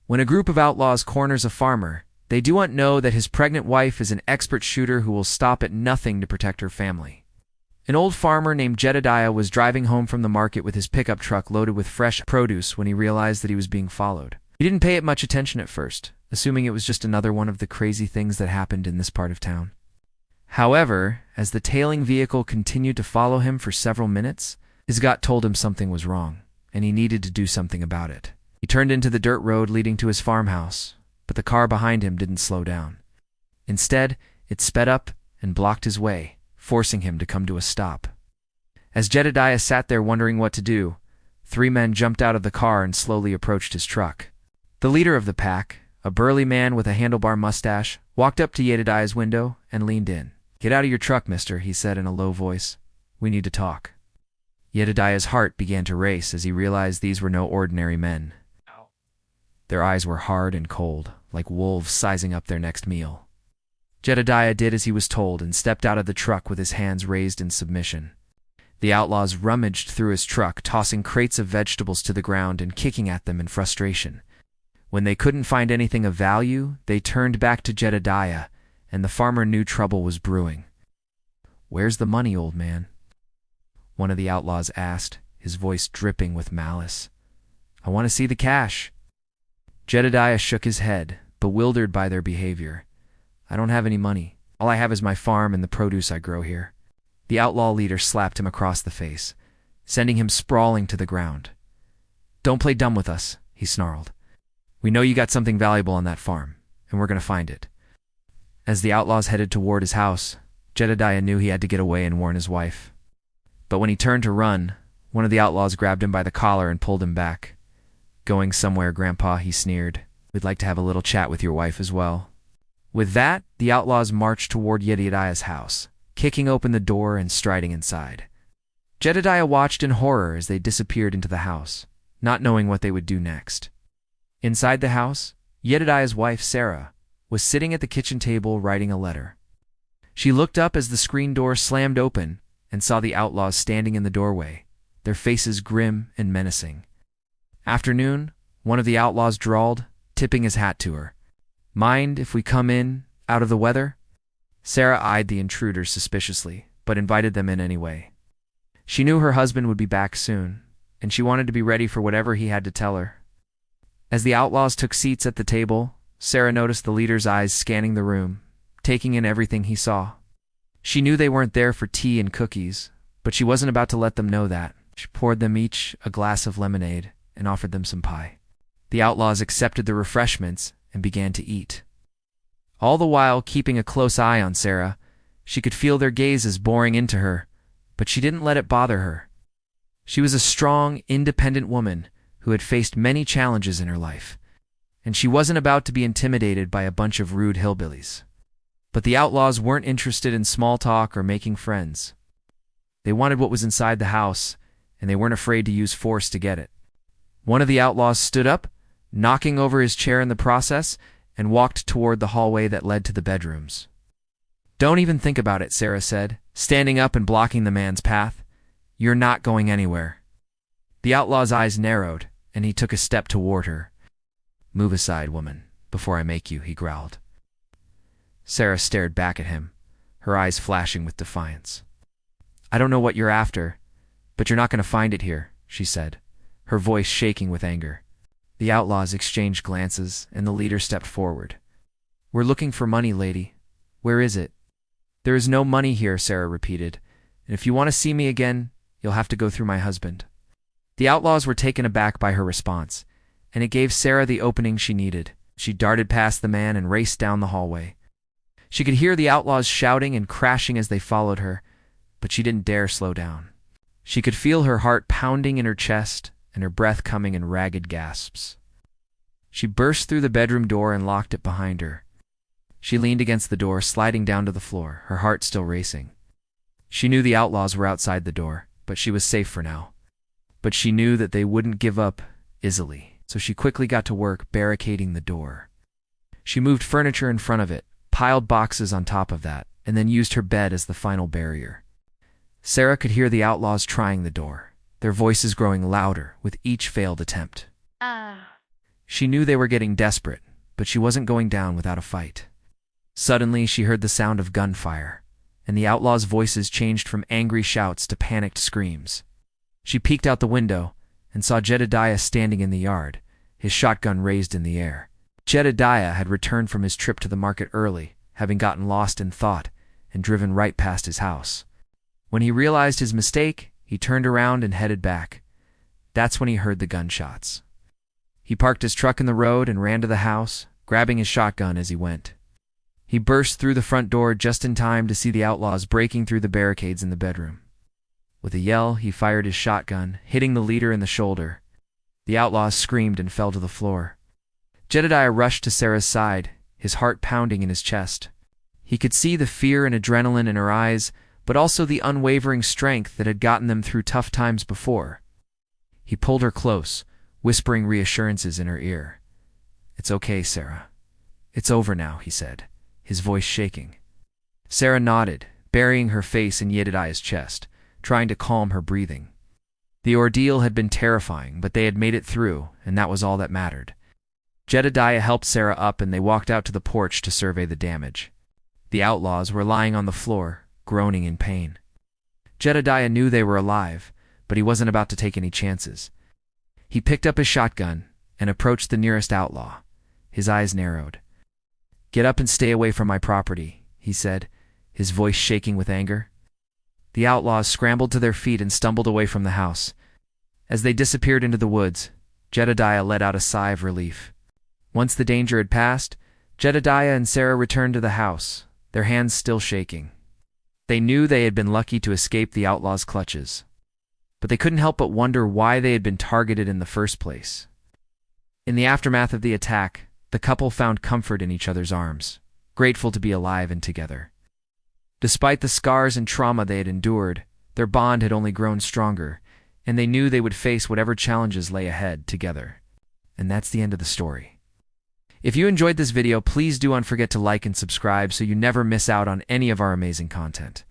When a group of outlaws corners a farmer, they do not know that his pregnant wife is an expert shooter who will stop at nothing to protect her family. An old farmer named Jedediah was driving home from the market with his pickup truck loaded with fresh produce when he realized that he was being followed. He didn't pay it much attention at first, assuming it was just another one of the crazy things that happened in this part of town. However, as the tailing vehicle continued to follow him for several minutes, his gut told him something was wrong, and he needed to do something about it. He turned into the dirt road leading to his farmhouse, but the car behind him didn't slow down. Instead, it sped up and blocked his way, forcing him to come to a stop. As Jedediah sat there wondering what to do, 3 men jumped out of the car and slowly approached his truck. The leader of the pack, a burly man with a handlebar mustache, walked up to Jedediah's window and leaned in. "Get out of your truck, mister," he said in a low voice. "We need to talk." Jedediah's heart began to race as he realized these were no ordinary men. Their eyes were hard and cold, like wolves sizing up their next meal. Jedediah did as he was told and stepped out of the truck with his hands raised in submission. The outlaws rummaged through his truck, tossing crates of vegetables to the ground and kicking at them in frustration. When they couldn't find anything of value, they turned back to Jedediah, and the farmer knew trouble was brewing. "Where's the money, old man?" one of the outlaws asked, his voice dripping with malice. "I want to see the cash." Jedediah shook his head, bewildered by their behavior. "I don't have any money. All I have is my farm and the produce I grow here." The outlaw leader slapped him across the face, sending him sprawling to the ground. "Don't play dumb with us," he snarled. "We know you got something valuable on that farm, and we're going to find it." As the outlaws headed toward his house, Jedediah knew he had to get away and warn his wife. But when he turned to run, one of the outlaws grabbed him by the collar and pulled him back. "Going somewhere, Grandpa," he sneered. "We'd like to have a little chat with your wife as well." With that, the outlaws marched toward Jedediah's house, kicking open the door and striding inside. Jedediah watched in horror as they disappeared into the house, not knowing what they would do next. Inside the house, Jedediah's wife, Sarah, was sitting at the kitchen table writing a letter. She looked up as the screen door slammed open and saw the outlaws standing in the doorway, their faces grim and menacing. "Afternoon," one of the outlaws drawled, tipping his hat to her. "Mind if we come in, out of the weather?" Sarah eyed the intruders suspiciously, but invited them in anyway. She knew her husband would be back soon, and she wanted to be ready for whatever he had to tell her. As the outlaws took seats at the table, Sarah noticed the leader's eyes scanning the room, taking in everything he saw. She knew they weren't there for tea and cookies, but she wasn't about to let them know that. She poured them each a glass of lemonade and offered them some pie. The outlaws accepted the refreshments and began to eat. All the while keeping a close eye on Sarah, she could feel their gazes boring into her, but she didn't let it bother her. She was a strong, independent woman who had faced many challenges in her life, and she wasn't about to be intimidated by a bunch of rude hillbillies. But the outlaws weren't interested in small talk or making friends. They wanted what was inside the house, and they weren't afraid to use force to get it. One of the outlaws stood up, knocking over his chair in the process, and walked toward the hallway that led to the bedrooms. "Don't even think about it," Sarah said, standing up and blocking the man's path. "You're not going anywhere." The outlaw's eyes narrowed, and he took a step toward her. "Move aside, woman, before I make you," he growled. Sarah stared back at him, her eyes flashing with defiance. "I don't know what you're after, but you're not going to find it here," she said, her voice shaking with anger. The outlaws exchanged glances, and the leader stepped forward. "We're looking for money, lady. Where is it?" "There is no money here," Sarah repeated, "and if you want to see me again, you'll have to go through my husband." The outlaws were taken aback by her response, and it gave Sarah the opening she needed. She darted past the man and raced down the hallway. She could hear the outlaws shouting and crashing as they followed her, but she didn't dare slow down. She could feel her heart pounding in her chest and her breath coming in ragged gasps. She burst through the bedroom door and locked it behind her. She leaned against the door, sliding down to the floor, her heart still racing. She knew the outlaws were outside the door, but she was safe for now. But she knew that they wouldn't give up easily, so she quickly got to work barricading the door. She moved furniture in front of it, piled boxes on top of that, and then used her bed as the final barrier. Sarah could hear the outlaws trying the door, their voices growing louder with each failed attempt. She knew they were getting desperate, but she wasn't going down without a fight. Suddenly, she heard the sound of gunfire, and the outlaws' voices changed from angry shouts to panicked screams. She peeked out the window and saw Jedediah standing in the yard, his shotgun raised in the air. Jedediah had returned from his trip to the market early, having gotten lost in thought and driven right past his house. When he realized his mistake, he turned around and headed back. That's when he heard the gunshots. He parked his truck in the road and ran to the house, grabbing his shotgun as he went. He burst through the front door just in time to see the outlaws breaking through the barricades in the bedroom. With a yell, he fired his shotgun, hitting the leader in the shoulder. The outlaws screamed and fell to the floor. Jedediah rushed to Sarah's side, his heart pounding in his chest. He could see the fear and adrenaline in her eyes, but also the unwavering strength that had gotten them through tough times before. He pulled her close, whispering reassurances in her ear. "It's okay, Sarah. It's over now," he said, his voice shaking. Sarah nodded, burying her face in Jedediah's chest, trying to calm her breathing. The ordeal had been terrifying, but they had made it through, and that was all that mattered. Jedediah helped Sarah up and they walked out to the porch to survey the damage. The outlaws were lying on the floor, groaning in pain. Jedediah knew they were alive, but he wasn't about to take any chances. He picked up his shotgun and approached the nearest outlaw. His eyes narrowed. "Get up and stay away from my property," he said, his voice shaking with anger. The outlaws scrambled to their feet and stumbled away from the house. As they disappeared into the woods, Jedediah let out a sigh of relief. Once the danger had passed, Jedediah and Sarah returned to the house, their hands still shaking. They knew they had been lucky to escape the outlaws' clutches, but they couldn't help but wonder why they had been targeted in the first place. In the aftermath of the attack, the couple found comfort in each other's arms, grateful to be alive and together. Despite the scars and trauma they had endured, their bond had only grown stronger, and they knew they would face whatever challenges lay ahead together. And that's the end of the story. If you enjoyed this video, please don't forget to like and subscribe so you never miss out on any of our amazing content.